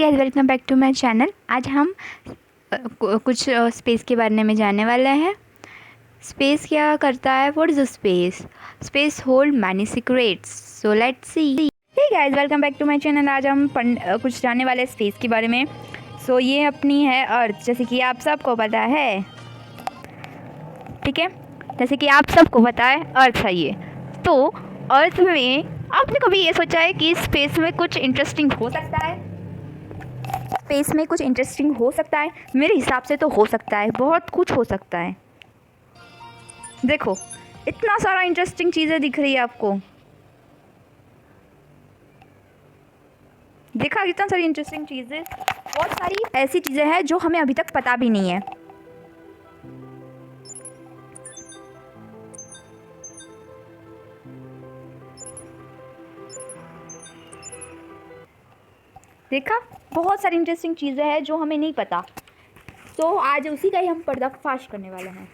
Guys, welcome back to my channel. आज हम कुछ स्पेस के बारे में जानने वाले हैं। स्पेस क्या करता है? What is space? Space hold many secrets, so let's see. Hey guys, welcome back to my channel. आज हम कुछ जानने वाले हैं स्पेस के बारे में। सो ये अपनी है अर्थ, जैसे कि आप सबको पता है, ठीक है। जैसे कि आप सबको पता है अर्थ है ये। तो अर्थ में आपने कभी ये सोचा है कि स्पेस में कुछ इंटरेस्टिंग हो सकता है? स्पेस में कुछ इंटरेस्टिंग हो सकता है? मेरे हिसाब से तो हो सकता है, बहुत कुछ हो सकता है। देखो, इतना सारा इंटरेस्टिंग चीज़ें दिख रही है आपको। देखा, इतना सारी इंटरेस्टिंग चीज़ें, बहुत सारी ऐसी चीज़ें हैं जो हमें अभी तक पता भी नहीं है। देखा, बहुत सारी इंटरेस्टिंग चीज़ें हैं जो हमें नहीं पता। तो आज उसी का ही हम पर्दाफाश करने वाले हैं।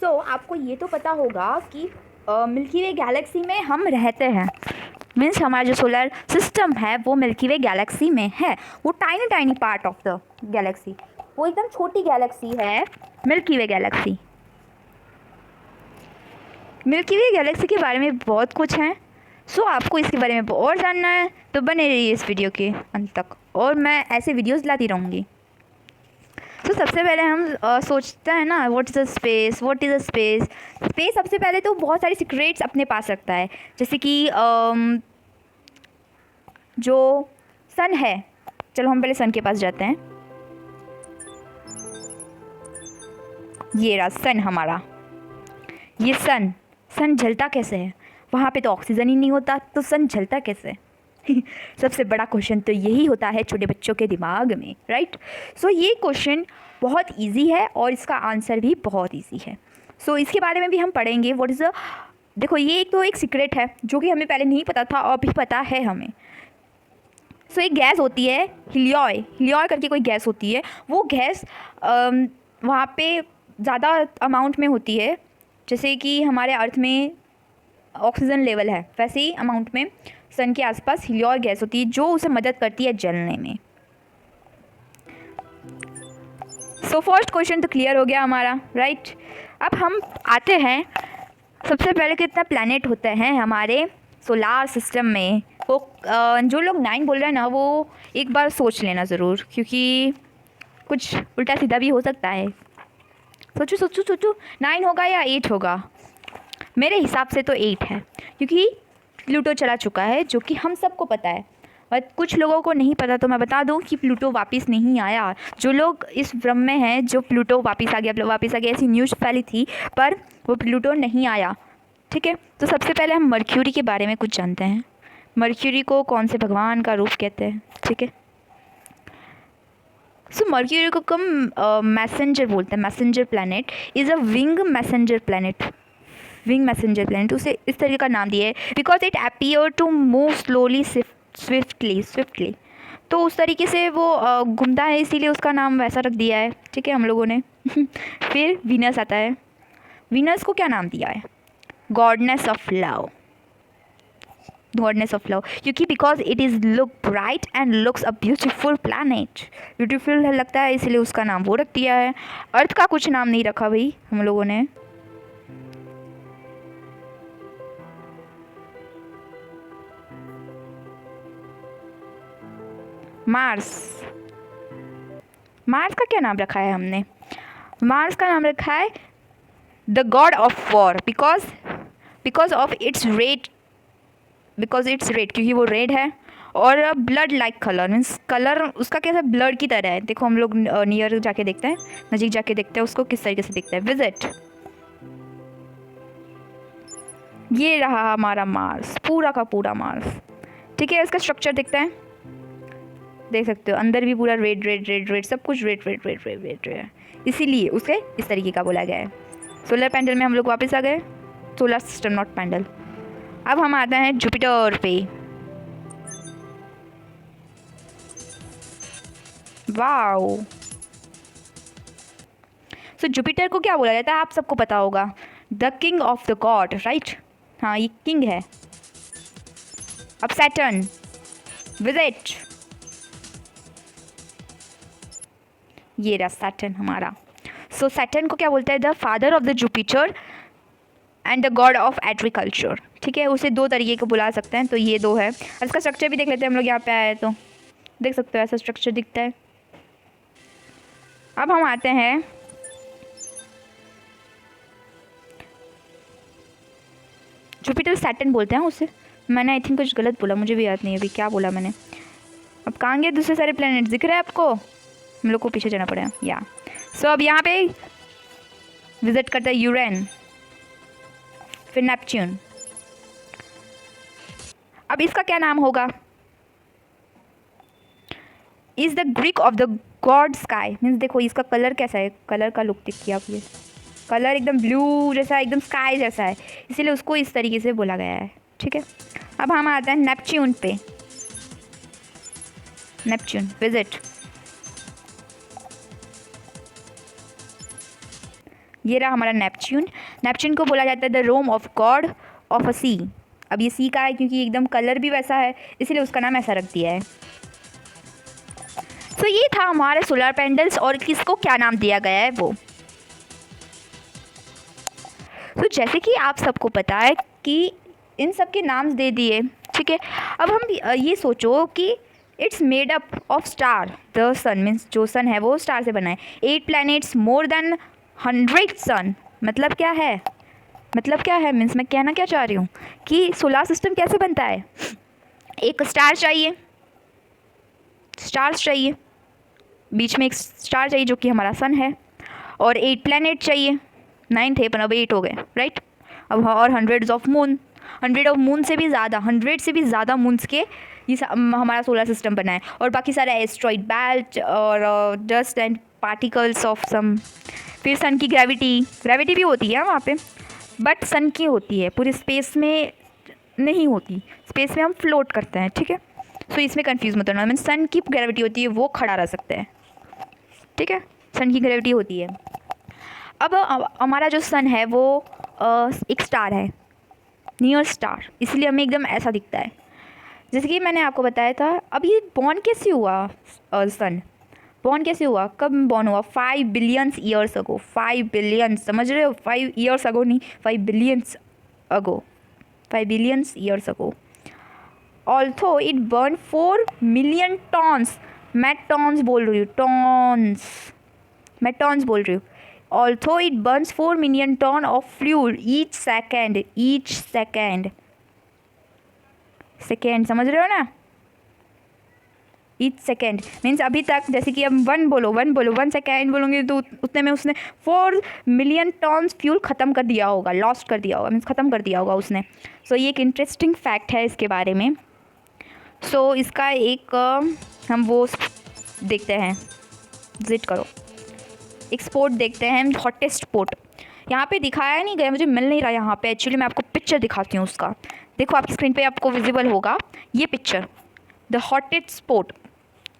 आपको ये तो पता होगा कि मिल्की वे गैलेक्सी में हम रहते हैं। मीन्स हमारा जो सोलर सिस्टम है वो मिल्की वे गैलेक्सी में है। वो tiny tiny part of the Galaxy, वो एकदम छोटी गैलेक्सी है मिल्की वे गैलेक्सी। मिल्की वे गैलेक्सी के बारे में बहुत कुछ है। आपको इसके बारे में और जानना है तो बने रहिए इस वीडियो के अंत तक, और मैं ऐसे वीडियोस लाती रहूँगी। सबसे पहले हम सोचते हैं ना, what is a space, what is a space. Space सबसे पहले तो बहुत सारी सीक्रेट्स अपने पास रखता है। जैसे कि जो सन है, चलो हम पहले सन के पास जाते हैं। ये रहा सन हमारा। ये सन जलता कैसे है? वहाँ पे तो ऑक्सीजन ही नहीं होता, तो सन जलता कैसे? सबसे बड़ा क्वेश्चन तो यही होता है छोटे बच्चों के दिमाग में, राइट। ये क्वेश्चन बहुत इजी है और इसका आंसर भी बहुत इजी है। इसके बारे में भी हम पढ़ेंगे। व्हाट इज़ देखो, ये एक सीक्रेट है जो कि हमें पहले नहीं पता था और अभी पता है हमें। एक गैस होती है हीलियॉय करके कोई गैस होती है। वो गैस वहाँ पे ज़्यादा अमाउंट में होती है। जैसे कि हमारे अर्थ में ऑक्सीजन लेवल है, वैसे ही अमाउंट में सन के आसपास हीलियॉय गैस होती है जो उसे मदद करती है जलने में। फर्स्ट क्वेश्चन तो क्लियर हो गया हमारा, राइट। अब हम आते हैं, सबसे पहले कितना प्लैनेट होते हैं हमारे सोलार सिस्टम में। वो जो लोग 9 बोल रहे हैं ना, वो एक बार सोच लेना ज़रूर, क्योंकि कुछ उल्टा सीधा भी हो सकता है। सोचो 9 होगा या 8 होगा? मेरे हिसाब से तो 8 है, क्योंकि प्लूटो चला चुका है, जो कि हम सबको पता है। और कुछ लोगों को नहीं पता, तो मैं बता दूं कि प्लूटो वापस नहीं आया। जो लोग इस भ्रम में हैं जो प्लूटो वापस आ गया, ऐसी न्यूज़ फैली थी, पर वो प्लूटो नहीं आया, ठीक है। तो सबसे पहले हम मर्क्यूरी के बारे में कुछ जानते हैं। मर्क्यूरी को कौन से भगवान का रूप कहते हैं, ठीक है। मर्क्यूरी को कम मैसेंजर बोलते हैं। Messenger planet is a wing messenger planet. उसे इस तरीके का नाम दिया है because it appear to move slowly swiftly. तो उस तरीके से वो घूमता है, इसीलिए उसका नाम वैसा रख दिया है, ठीक है, हम लोगों ने। फिर वीनस आता है। वीनस को क्या नाम दिया है? गॉडनेस ऑफ लव, क्योंकि because it is look bright and looks a beautiful planet. Beautiful लगता है, इसलिए उसका नाम वो रख दिया है। अर्थ का कुछ नाम नहीं रखा भाई हम लोगों ने। मार्स का क्या नाम रखा है हमने? मार्स का नाम रखा है the God of war, because of its red, क्योंकि वो रेड है। और blood like colour, means colour उसका कैसा ब्लड की तरह है। देखो, हम लोग नियर जाके देखते हैं, नज़दीक जाके देखते हैं उसको किस तरीके से दिखता है। विजिट, ये रहा हमारा मार्स, पूरा का पूरा मार्स, ठीक है। इसका स्ट्रक्चर देखते हैं, देख सकते हो अंदर भी पूरा रेड, सब कुछ रेड है, इसीलिए उसे इस तरीके का बोला गया है। सोलर पैनल में हम लोग वापस आ गए। Solar system, not panel. अब हम आते हैं जुपिटर पे। वाओ। जुपिटर को क्या बोला जाता है? आप सबको पता होगा, the king of the God, right. हाँ, ये किंग है। अब सैटर्न, विजिट, ये रहा सैटर्न हमारा। सो सैटर्न को क्या बोलते हैं? The father of the Jupiter and the God of agriculture. ठीक है, उसे दो तरीके को बुला सकते हैं, तो ये दो है। और इसका स्ट्रक्चर भी देख लेते हैं हम लोग, यहाँ पे आए तो देख सकते हो ऐसा स्ट्रक्चर दिखता है। अब हम आते हैं जुपिटर सैटर्न बोलते हैं उसे। मैंने आई थिंक कुछ गलत बोला, मुझे भी याद नहीं अभी क्या बोला मैंने। अब कहाँ गए दूसरे सारे प्लैनेट? दिख रहे हैं आपको? हम लोग को पीछे जाना पड़ेगा या। सो अब यहाँ पे विजिट करते हैं यूरेन, फिर नेपच्यून। अब इसका क्या नाम होगा? Is the Greek of the God sky. Means देखो इसका कलर कैसा है, कलर का लुक देखिए आप, ये कलर एकदम ब्लू जैसा, एकदम स्काई जैसा है, इसीलिए उसको इस तरीके से बोला गया है। ठीक है, अब हम आते हैं नेपच्यून पे। नेपच्यून विजिट, ये रहा हमारा नेपच्यून। नेपच्यून को बोला जाता है the roam of God of a sea. अब ये सी का है क्योंकि एकदम कलर भी वैसा है, इसीलिए उसका नाम ऐसा रख दिया है। तो ये था हमारे सोलर पैनल्स और किसको क्या नाम दिया गया है वो। तो जैसे कि आप सबको पता है कि इन सब के नाम दे दिए। ठीक है, अब हम ये सोचो कि it's made up of star. The sun means जो सन है वो स्टार से बना है। 8 प्लैनेट्स मोर देन 100 सन। मतलब क्या है? मतलब क्या है मीन्स मैं कहना क्या चाह रही हूँ कि सोलर सिस्टम कैसे बनता है। एक स्टार चाहिए, स्टार्स चाहिए, बीच में एक स्टार चाहिए जो कि हमारा सन है, और 8 प्लैनेट चाहिए। 9 थे पर अब 8 हो गए, राइट। अब और 100 ऑफ मून, 100 ऑफ मून से भी ज़्यादा, 100 से भी ज़्यादा मून्स के ये हमारा सोलर सिस्टम बना है। और बाकी सारे एस्ट्रॉइड बेल्ट और dust and particles of some. फिर सन की ग्रेविटी भी होती है वहाँ पे, बट सन की होती है, पूरी स्पेस में नहीं होती। स्पेस में हम फ्लोट करते हैं। ठीक है, सो इसमें कंफ्यूज मत होना। मीन सन की ग्रेविटी होती है, वो खड़ा रह सकते हैं। ठीक है, सन की ग्रेविटी होती है। अब हमारा जो सन है वो एक स्टार है, नियर स्टार, इसलिए हमें एकदम ऐसा दिखता है। जैसे कि मैंने आपको बताया था, अब ये बॉर्न कैसे हुआ? सन बॉर्न कैसे हुआ? कब बॉर्न हुआ? 5 बिलियंस ईयर्स अगो। 5 बिलियंस, समझ रहे हो? 5 ईयर्स अगो नहीं, 5 billions ago, 5 billions years ago. Although it burn 4 million tons, मैं टॉन्स बोल रही हूँ, टॉन्स, मैं टॉन्स बोल रही हूँ। Although it burns 4 million ton of fuel each second, each second, second समझ रहे हो ना? ईच सेकेंड मीन्स अभी तक, जैसे कि अब 1 बोलो, 1 सेकेंड बोलोगे तो उतने में उसने 4 मिलियन टन फ्यूल ख़त्म कर दिया होगा, लॉस्ट कर दिया होगा, मीन्स ख़त्म कर दिया होगा उसने। सो ये एक इंटरेस्टिंग फैक्ट है इसके बारे में। सो इसका एक हम वो देखते हैं, विजिट करो, एक स्पोर्ट देखते हैं, हॉटेस्ट स्पोर्ट। यहाँ पे दिखाया नहीं गया, मुझे मिल नहीं रहा यहाँ पे। एक्चुअली मैं आपको पिक्चर दिखाती हूँ उसका। देखो आपकी स्क्रीन पे आपको विजिबल होगा ये पिक्चर, द हॉटेस्ट स्पोर्ट,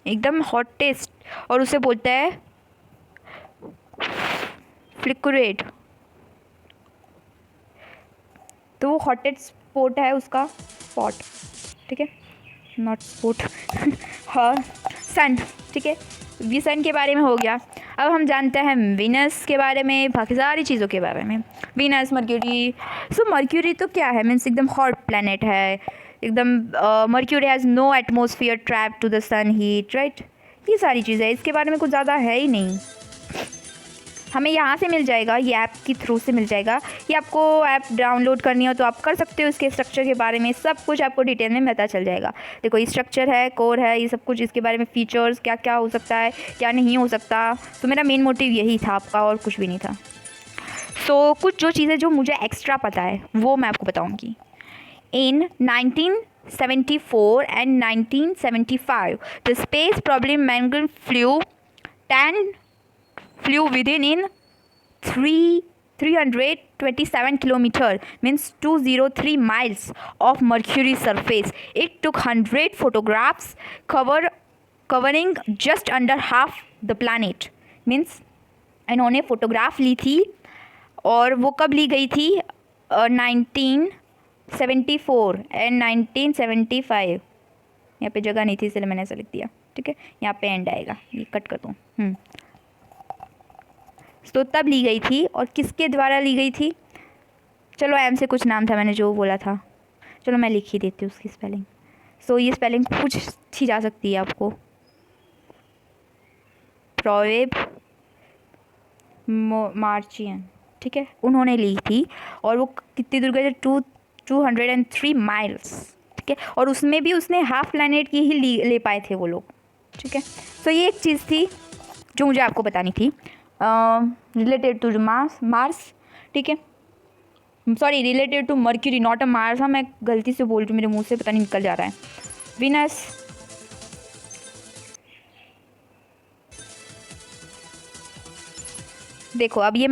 एकदम हॉटेस्ट, और उसे बोलते हैं फ्लिक्रेट। तो वो हॉटेस्ट स्पोर्ट है उसका स्पॉट। ठीक है, नॉट स्पोर्ट हाँ, सन। ठीक है, ये सन के बारे में हो गया। अब हम जानते हैं वीनस के बारे में, बाकी सारी चीज़ों के बारे में। Venus, mercury. सो मर्क्यूरी तो क्या है? मीन्स एकदम हॉट प्लैनेट है एकदम। Mercury has no atmosphere trap to the sun heat, right. ये सारी चीज़ें, इसके बारे में कुछ ज़्यादा है ही नहीं। हमें यहाँ से मिल जाएगा, ये ऐप के थ्रू से मिल जाएगा। ये आपको ऐप डाउनलोड करनी हो तो आप कर सकते हो। इसके स्ट्रक्चर के बारे में सब कुछ आपको डिटेल में पता चल जाएगा। देखो ये स्ट्रक्चर है, कोर है, ये सब कुछ इसके बारे में, फीचर्स क्या क्या हो सकता है, क्या नहीं हो सकता। तो मेरा मेन मोटिव यही था आपका, और कुछ भी नहीं था। सो कुछ जो चीज़ें जो मुझे एक्स्ट्रा पता है वो मैं आपको बताऊँगी। इन 1974 and 1975 the space problem flew within in 327 kilometer, means 203 miles of Mercury's surface. It took 100 photographs covering just under half the planet. Means इन्होंने फोटोग्राफ ली थी, और वो कब ली गई थी? 1974 एंड 1975। यहाँ पे जगह नहीं थी इसलिए मैंने ऐसा लिख दिया। ठीक है, यहाँ पे एंड आएगा, ये कट कर दूँ। तो तब ली गई थी और किसके द्वारा ली गई थी? चलो एम से कुछ नाम था, मैंने जो बोला था, चलो मैं लिख ही देती हूँ उसकी स्पेलिंग। सो ये स्पेलिंग पूछी जा सकती है आपको। प्रोवेब मार्चियन, ठीक है, उन्होंने ली थी। और वो कितनी दूर गए थे? 203 माइल्स, ठीक है। और उसमें भी उसने हाफ प्लैनेट की ही ले पाए थे वो लोग, ठीक है। तो ये एक चीज़ थी जो मुझे आपको बतानी थी रिलेटेड टू मार्स, ठीक है। Sorry, related to Mercury, not a Mars. हाँ, मैं गलती से बोल रही हूँ, मेरे मुंह से पता नहीं निकल जा रहा है। विनस, देखो अब ये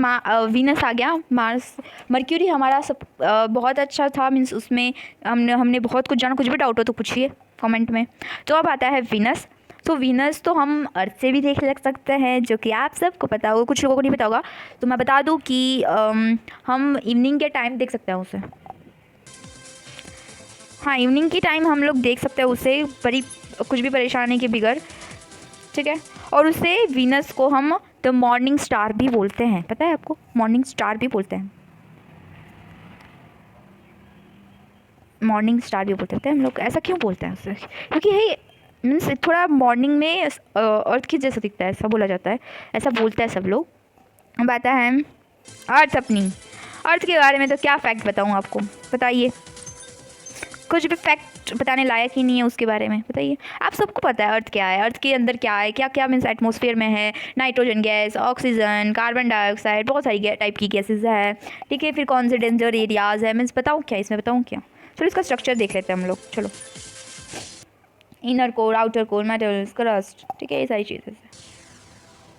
वीनस आ गया। मार्स, मर्क्यूरी हमारा सब बहुत अच्छा था, मीन्स उसमें हमने बहुत कुछ जाना। कुछ भी डाउट हो तो पूछिए कमेंट में। तो अब आता है वीनस। तो वीनस तो हम अर्थ से भी देख सकते हैं, जो कि आप सबको पता होगा, कुछ लोगों को नहीं पता होगा। तो मैं बता दूं कि हम इवनिंग के टाइम देख सकते हैं उसे। हाँ, इवनिंग की टाइम हम लोग देख सकते हैं उसे, कुछ भी परेशानी के बिगड़, ठीक है। और उसे वीनस को हम द मॉर्निंग स्टार भी बोलते हैं, पता है आपको? मॉर्निंग स्टार भी बोलते हैं, मॉर्निंग स्टार भी बोलते हैं हम लोग। ऐसा क्यों बोलते हैं उसे? क्योंकि ये मीन्स थोड़ा मॉर्निंग में अर्थ की जैसा दिखता है, ऐसा बोला जाता है, ऐसा बोलते हैं सब लोग। अब आता है अर्थ। अपनी अर्थ के बारे में तो क्या फैक्ट बताऊँ आपको, बताइए। कुछ भी फैक्ट बताने लायक ही नहीं है उसके बारे में, बताइए। आप सबको पता है अर्थ क्या है, अर्थ के अंदर क्या है, क्या क्या मीन्स एटमॉस्फेयर में है। Nitrogen gas, oxygen, carbon dioxide, बहुत सारी टाइप की गैसेज है, ठीक है। फिर कौन से डेंजर एरियाज़ है, मीन्स बताऊँ क्या इसमें, बताऊँ क्या? चलो इसका स्ट्रक्चर देख लेते हैं हम लोग, चलो। Inner core, outer core, metals, crust, ठीक है, ये सारी चीज़ें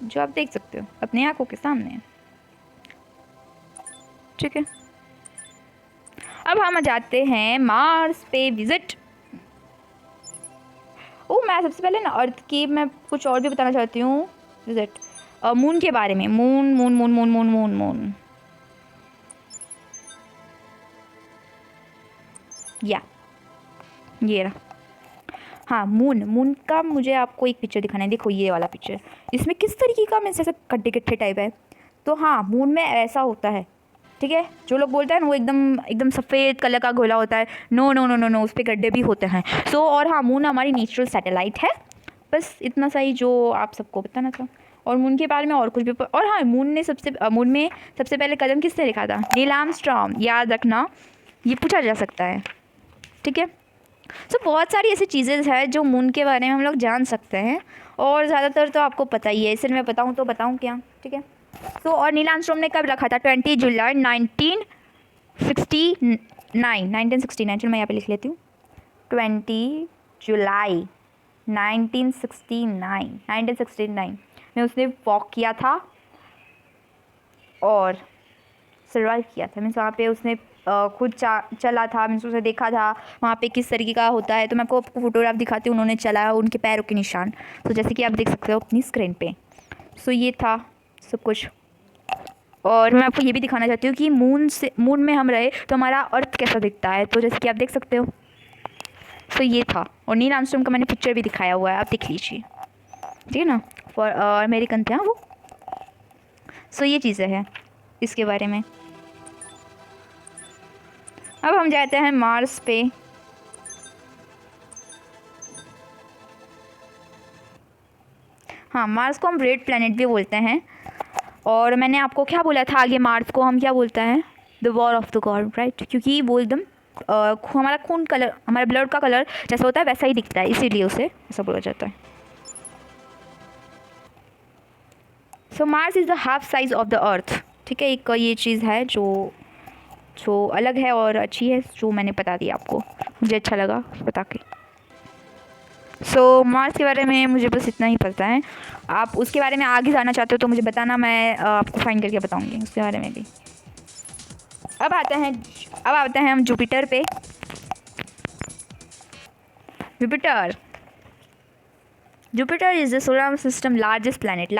जो आप देख सकते हो अपनी आंखों के सामने, ठीक है। अब हम जाते हैं मार्स पे विजिट। मैं सबसे पहले ना अर्थ की मैं कुछ और भी बताना चाहती हूँ, विजिट मून के बारे में। Moon moon moon moon moon moon moon या ये रहा। हाँ, मून का मुझे आपको एक पिक्चर दिखाना है। देखो ये वाला पिक्चर, इसमें किस तरीके का मीन्स ऐसा गड्ढे गड्ढे टाइप है। तो हाँ, मून में ऐसा होता है, ठीक है। जो लोग बोलते हैं ना वो एकदम सफ़ेद कलर का गोला होता है, no no no no no, उस पर गड्ढे भी होते हैं। सो और हाँ, मून हमारी नेचुरल सैटेलाइट है, बस इतना सा ही जो आप सबको बताना था। और मून के बारे में और कुछ भी और हाँ, मून में सबसे पहले कदम किसने रखा था? नील आर्मस्ट्रॉन्ग, याद रखना, ये पूछा जा सकता है, ठीक है। सो बहुत सारी ऐसी चीज़ें हैं जो मून के बारे में हम लोग जान सकते हैं, और ज़्यादातर तो आपको पता ही है। इसे मैं बताऊँ तो बताऊँ क्या, ठीक है। तो और नील आर्मस्ट्रॉन्ग ने कब रखा था? 20 जुलाई 1969। चलो मैं यहाँ पे लिख लेती हूँ, 20 जुलाई 1969 में उसने वॉक किया था और सर्वाइव किया था। मीन्स वहाँ पे उसने खुद चला था, मीन्स उसे देखा था वहाँ पे किस तरीके का होता है। तो मैं आपको फोटोग्राफ दिखाती हूँ, उन्होंने चला, उनके पैरों के निशान, तो जैसे कि आप देख सकते हो अपनी स्क्रीन पे। सो ये था सब कुछ। और मैं आपको ये भी दिखाना चाहती हूँ कि मून में हम रहे तो हमारा अर्थ कैसा दिखता है, तो जैसे कि आप देख सकते हो। सो ये था, और नील आर्मस्ट्रॉन्ग का मैंने पिक्चर भी दिखाया हुआ है, आप देख लीजिए, ठीक है ना। फॉर अमेरिकन थे वो। सो ये चीज़ें हैं इसके बारे में। अब हम जाते हैं मार्स पे। हाँ, मार्स को हम रेड प्लैनेट भी बोलते हैं। और मैंने आपको क्या बोला था आगे, मार्स को हम क्या बोलते हैं? The war of the God, right. क्योंकि वो एकदम हमारा खून कलर, हमारा ब्लड का कलर जैसा होता है वैसा ही दिखता है, इसीलिए उसे ऐसा बोला जाता है। So Mars is the half size of the earth, ठीक है। एक ये चीज़ है जो अलग है और अच्छी है, जो मैंने बता दिया आपको, मुझे अच्छा लगा बता के। सो मार्स के बारे में मुझे बस इतना ही पता है। आप उसके बारे में आगे जाना चाहते हो तो मुझे बताना, मैं आपको फाइंड करके बताऊंगी उसके बारे में भी। अब आते हैं हम जुपिटर पे। Jupiter is the solar system largest planet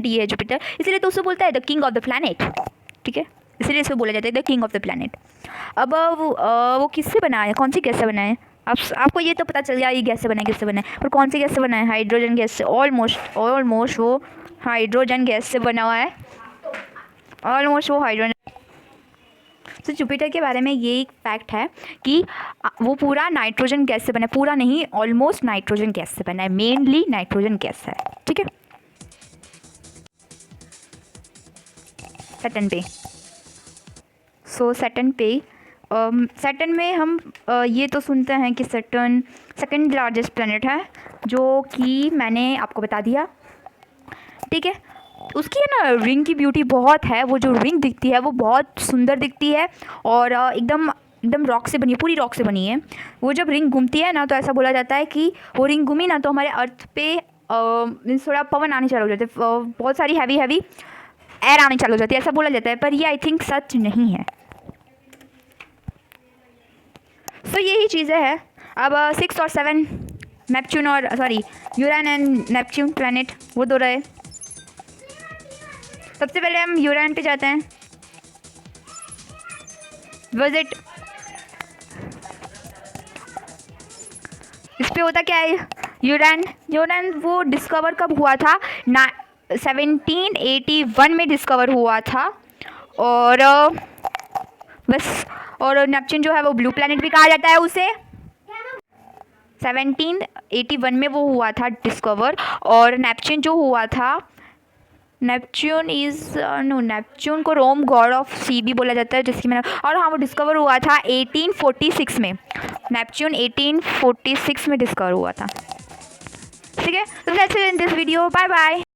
ये है जुपिटर, इसलिए तो उसे बोलता है the king of the planet, ठीक है। इसलिए इसे बोला जाता है the king of the planet. अब वो किससे बना है, कौन सी गैस से बना है? आपको ये तो पता चल गया ये गैस से बना है, किससे बना है, और कौन सी गैस से बना है? हाइड्रोजन गैस से। ऑलमोस्ट वो हाइड्रोजन गैस से बना हुआ है। ऑलमोस्ट वो हाइड्रोजन। तो जुपिटर के बारे में ये एक फैक्ट है कि वो पूरा नाइट्रोजन गैस से बना है, पूरा नहीं ऑलमोस्ट नाइट्रोजन गैस से बना है, मेनली नाइट्रोजन गैस है, ठीक है। सैटर्न पे, सो सैटर्न में हम ये तो सुनते हैं कि सैटर्न सेकंड लार्जेस्ट प्लेनेट है, जो कि मैंने आपको बता दिया, ठीक है। उसकी है ना रिंग की ब्यूटी बहुत है, वो जो रिंग दिखती है वो बहुत सुंदर दिखती है और एकदम एकदम रॉक से बनी है, पूरी रॉक से बनी है। वो जब रिंग घूमती है ना तो ऐसा बोला जाता है कि वो रिंग घूमी ना तो हमारे अर्थ पे मीन्स थोड़ा पवन आने चालू हो जाते हैं, बहुत सारी हैवी एयर आने चालू हो जाती है, ऐसा बोला जाता है, पर ये आई थिंक सच नहीं है। सो यही चीज़ें हैं। अब 6 और 7 नेपच्यून और सॉरी यूरेन एंड नेपच्यून प्लैनेट वो दो रहे। सबसे पहले हम यूरेन पे जाते हैं। विजिट इस पे होता क्या है, यूरेन वो डिस्कवर कब हुआ था, 1781 में डिस्कवर हुआ था। और बस, और नेपच्यून जो है वो ब्लू प्लैनेट भी कहा जाता है उसे। 1781 में वो हुआ था डिस्कवर। और नेपच्यून जो हुआ था, नेपच्यून को रोम गॉड ऑफ सी भी बोला जाता है, जिसकी मैंने, और हाँ वो डिस्कवर हुआ था 1846 में। नेपच्यून 1846 में डिस्कवर हुआ था, ठीक है। तो that's it in this video, bye bye.